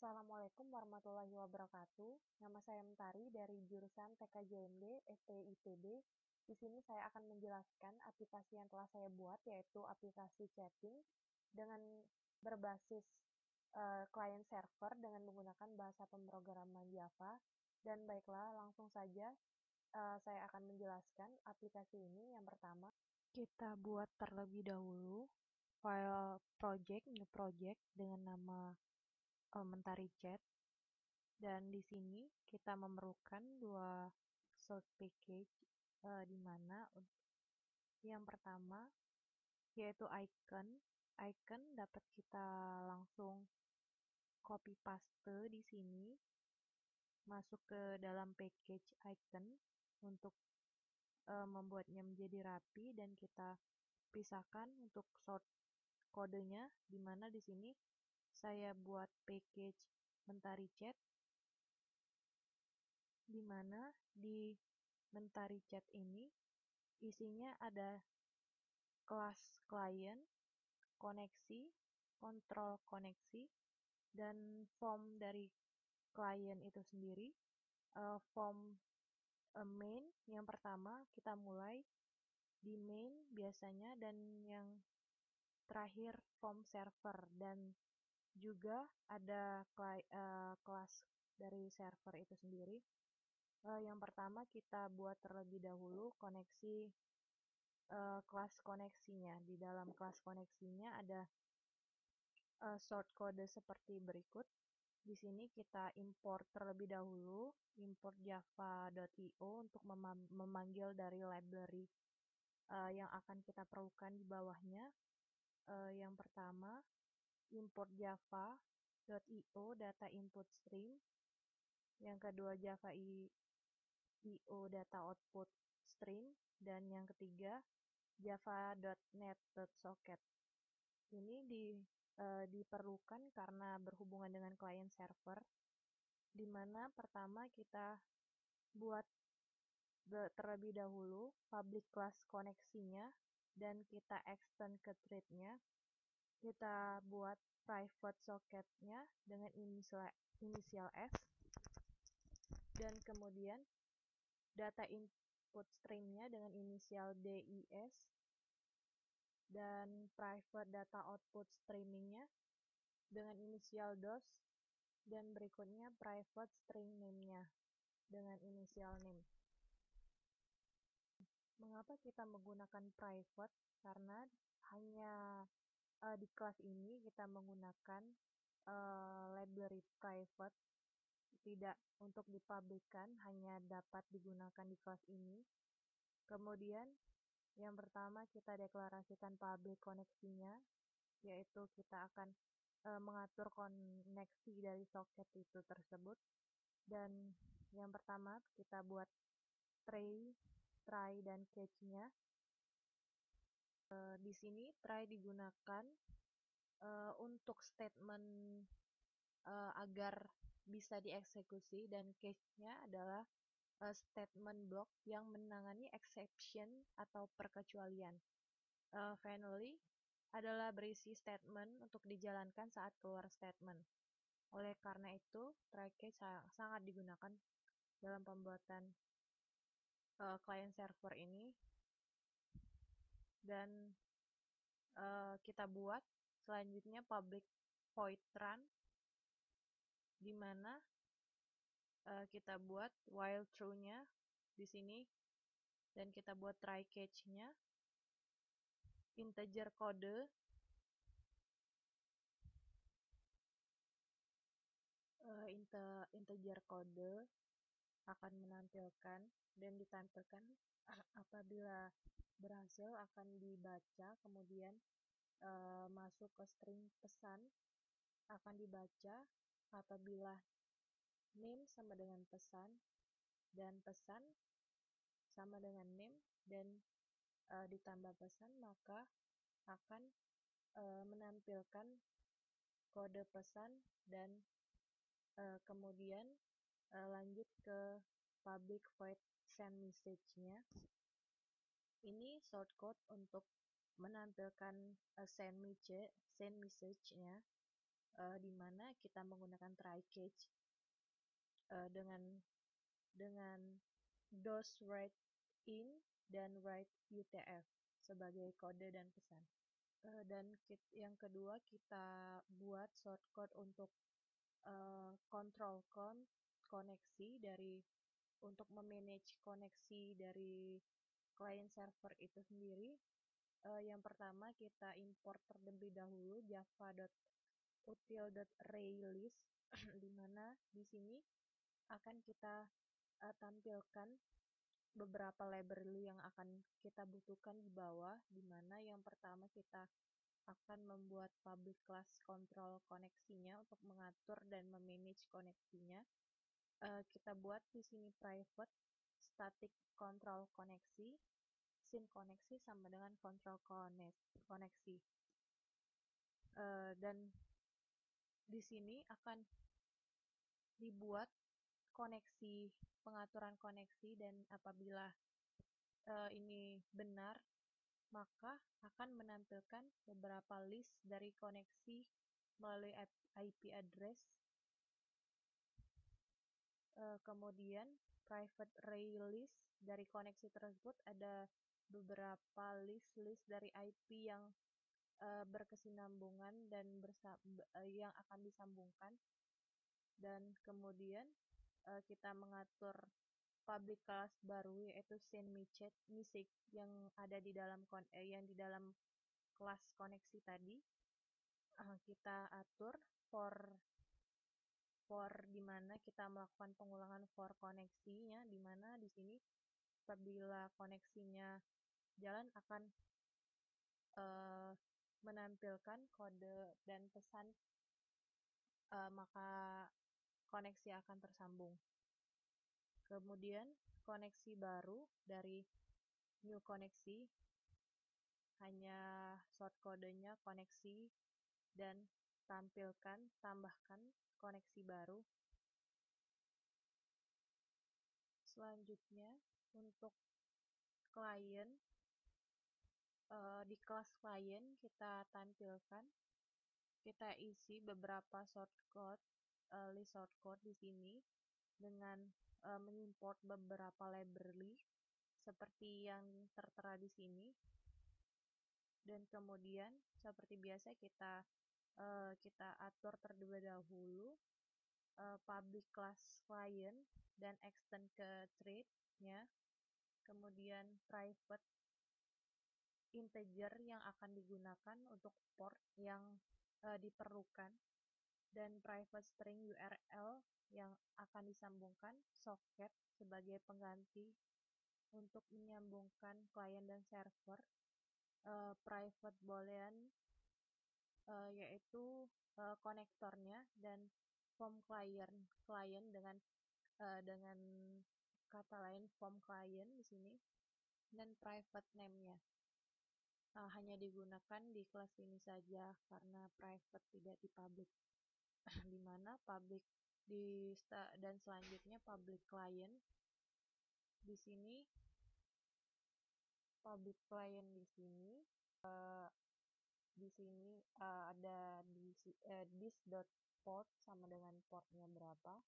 Assalamualaikum warahmatullahi wabarakatuh. Nama saya Mentari dari jurusan TKJMD STITB. Di sini saya akan menjelaskan aplikasi yang telah saya buat, yaitu aplikasi chatting dengan berbasis client server dengan menggunakan bahasa pemrograman Java. Dan baiklah, langsung saja saya akan menjelaskan aplikasi ini. Yang pertama, kita buat terlebih dahulu file project, new project dengan nama Mentari Chat. Dan di sini kita memerlukan dua source package, di mana yang pertama yaitu icon. Icon dapat kita langsung copy paste di sini, masuk ke dalam package icon untuk membuatnya menjadi rapi, dan kita pisahkan untuk source kodenya, di mana di sini saya buat package Mentari Chat, di mana di Mentari Chat ini isinya ada kelas klien, koneksi, kontrol koneksi, dan form dari klien itu sendiri. Form main yang pertama kita mulai di main biasanya, dan yang terakhir form server, dan juga ada kelas dari server itu sendiri. Yang pertama kita buat terlebih dahulu koneksi, kelas koneksinya. Di dalam kelas koneksinya ada short code seperti berikut. Di sini kita import terlebih dahulu, import java.io untuk memanggil dari library yang akan kita perlukan di bawahnya. Yang pertama, import java.io data input stream. Yang kedua, java.io data output stream. Dan yang ketiga, java.net.socket. Ini diperlukan karena berhubungan dengan client server, di mana pertama kita buat terlebih dahulu public class koneksinya, dan kita extend ke thread-nya. Kita buat private socket-nya dengan inisial S, dan kemudian data input stream-nya dengan inisial DIS, dan private data output streaming-nya dengan inisial DOS, dan berikutnya private string name-nya dengan inisial name. Mengapa kita menggunakan private? Karena hanya di kelas ini kita menggunakan library private, tidak untuk dipublikkan, hanya dapat digunakan di kelas ini. Kemudian yang pertama kita deklarasikan public koneksinya, yaitu kita akan mengatur koneksi dari soket itu tersebut. Dan yang pertama kita buat try dan catch-nya. Di sini try digunakan untuk statement agar bisa dieksekusi, dan catch-nya adalah statement block yang menangani exception atau perkecualian. Finally adalah berisi statement untuk dijalankan saat keluar statement. Oleh karena itu, try catch sangat digunakan dalam pembuatan client server ini. Dan kita buat selanjutnya public void run, di mana kita buat while true-nya di sini, dan kita buat try catch-nya, integer kode, integer kode akan menampilkan dan ditampilkan apabila berhasil akan dibaca, kemudian masuk ke string pesan akan dibaca apabila name sama dengan pesan, dan pesan sama dengan name, dan ditambah pesan, maka akan menampilkan kode pesan, dan kemudian lanjut ke public void send message-nya. Ini shortcode untuk menampilkan send message-nya. di mana kita menggunakan try catch dengan DOS write in dan write UTF sebagai kode dan pesan. Dan yang kedua, kita buat shortcode untuk control koneksi untuk memanage koneksi dari client server itu sendiri. Yang pertama, kita import terlebih dahulu java.util.arraylist di mana di sini akan kita tampilkan beberapa library yang akan kita butuhkan di bawah, di mana yang pertama kita akan membuat public class control koneksinya untuk mengatur dan memanage koneksinya. Kita buat di sini private static control koneksi, scene koneksi sama dengan control koneksi. Dan di sini akan dibuat pengaturan koneksi, dan apabila ini benar, maka akan menampilkan beberapa list dari koneksi melalui IP address. Kemudian private array list dari koneksi tersebut ada beberapa list dari IP yang berkesinambungan dan yang akan disambungkan. Dan kemudian kita mengatur public class baru, yaitu send message yang ada di dalam kelas koneksi tadi. Kita atur for di mana kita melakukan pengulangan for koneksinya, di mana di sini apabila koneksinya jalan akan menampilkan kode dan pesan, maka koneksi akan tersambung. Kemudian koneksi baru dari new koneksi hanya shortcode-nya koneksi dan tambahkan koneksi baru. Selanjutnya untuk klien, di kelas klien kita tampilkan, kita isi beberapa list shortcode di sini dengan mengimport beberapa library seperti yang tertera di sini. Dan kemudian seperti biasa kita atur terlebih dahulu public class client dan extend ke thread-nya, kemudian private integer yang akan digunakan untuk port yang diperlukan, dan private string URL yang akan disambungkan socket sebagai pengganti untuk menyambungkan klien dan server. Private boolean yaitu konektornya, dan form client dengan kata lain form client di sini, dan private name-nya hanya digunakan di kelas ini saja karena private tidak di public. Di mana public dan selanjutnya public client. Di sini public client di sini ada this.port sama dengan portnya berapa,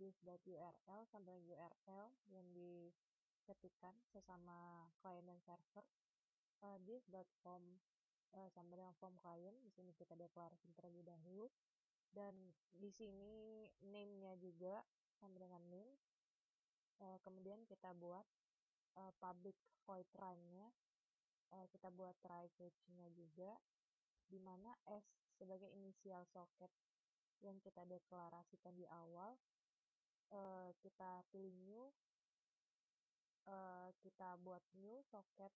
this.url sama dengan URL yang diketikkan sesama client dan server, this.form sama dengan form client. Di sini kita deklarasi terlebih dahulu, dan di sini name-nya juga sama dengan name. Kemudian kita buat public void run-nya, kita buat try catch-nya juga, di mana S sebagai inisial socket yang kita deklarasikan di awal. Kita pilih new, kita buat new socket,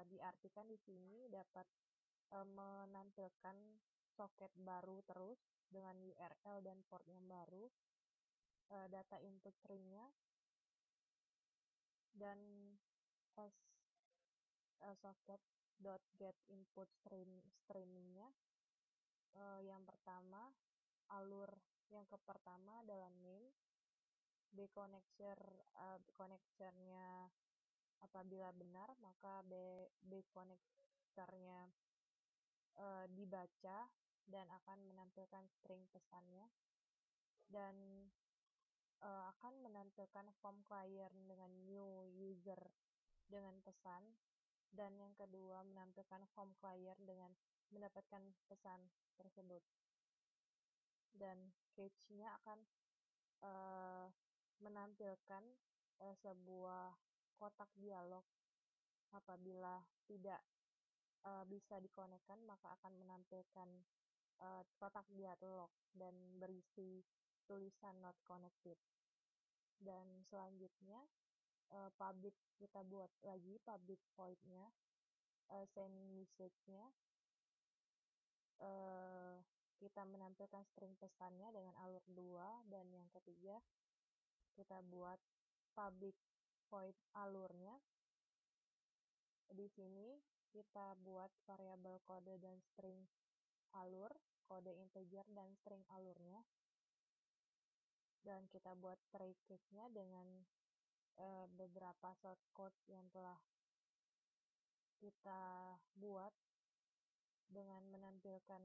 diartikan di sini dapat menampilkan socket baru terus dengan URL dan port yang baru, data input string-nya, dan socket.getInput streaming-nya. Yang pertama, alur yang pertama adalah name, connector-nya apabila benar maka connector-nya dibaca dan akan menampilkan string pesannya, dan akan menampilkan form client dengan new user dengan pesan, dan yang kedua menampilkan form client dengan mendapatkan pesan tersebut. Dan cage-nya akan menampilkan sebuah kotak dialog. Apabila tidak bisa dikonekkan, maka akan menampilkan kotak dialog dan berisi tulisan not connected. Dan selanjutnya public, kita buat lagi public void-nya, send message-nya, kita menampilkan string pesannya dengan alur 2, dan yang ketiga kita buat public void alurnya. Di sini kita buat variabel kode dan string alur, kode integer dan string alurnya, dan kita buat try case-nya dengan beberapa shortcode yang telah kita buat dengan menampilkan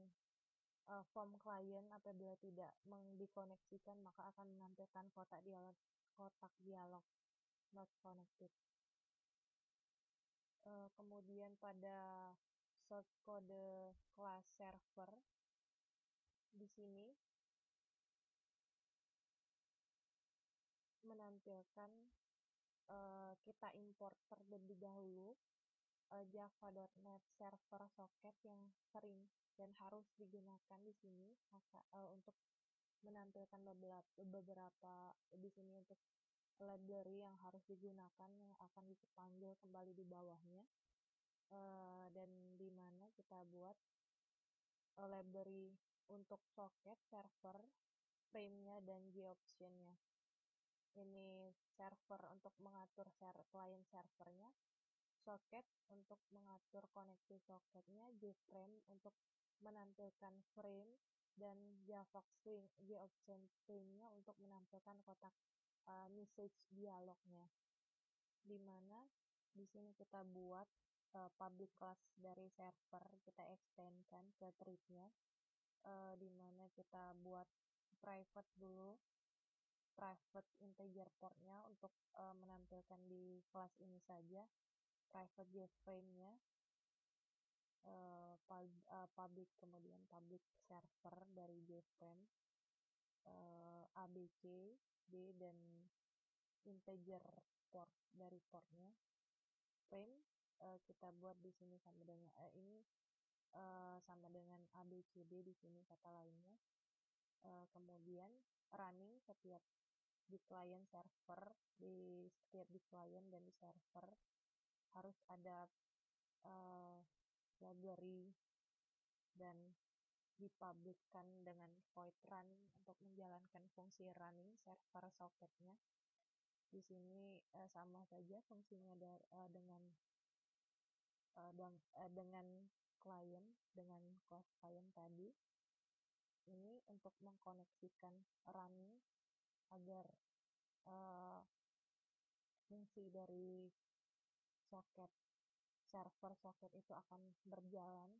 form client apabila tidak dikoneksikan maka akan menampilkan kotak dialog not connected. Kemudian pada shortcode class server di sini menampilkan kita import terlebih dahulu java.net server socket yang sering dan harus digunakan di sini untuk menampilkan beberapa di sini untuk library yang harus digunakan yang akan dipanggil kembali di bawahnya, dan di mana kita buat library untuk socket, server, frame-nya, dan G-option-nya. Ini server untuk mengatur client servernya, socket untuk mengatur koneksi socketnya, JFrame untuk menampilkan frame, dan JAVOX string G-option string-nya untuk menampilkan kotak message dialognya. Di mana di sini kita buat public class dari server, kita extendkan ke thread-nya, di mana kita buat private dulu, private integer port-nya untuk menampilkan di kelas ini saja, private JFrame-nya, public, kemudian public server dari JFrame, ABC, D, dan integer port dari portnya. Frame kita buat di sini sama dengan ini sama dengan ABCD di sini kata lainnya. Kemudian running setiap di client server, setiap di client dan di server harus ada library dan dipublikkan dengan void run untuk menjalankan fungsi running server socketnya. Di sini sama saja fungsinya dengan klien, dengan class client tadi. Ini untuk mengkoneksikan running agar fungsi dari socket, server socket itu akan berjalan.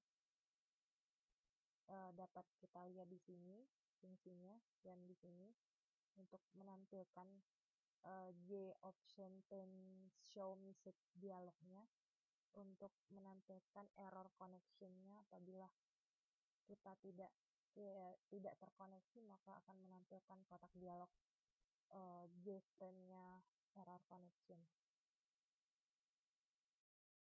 Dapat kita lihat di sini fungsinya, dan di sini untuk menampilkan J-option show message dialognya untuk menampilkan error connection-nya. Apabila kita tidak terkoneksi maka akan menampilkan kotak dialog JFrame-nya error connection.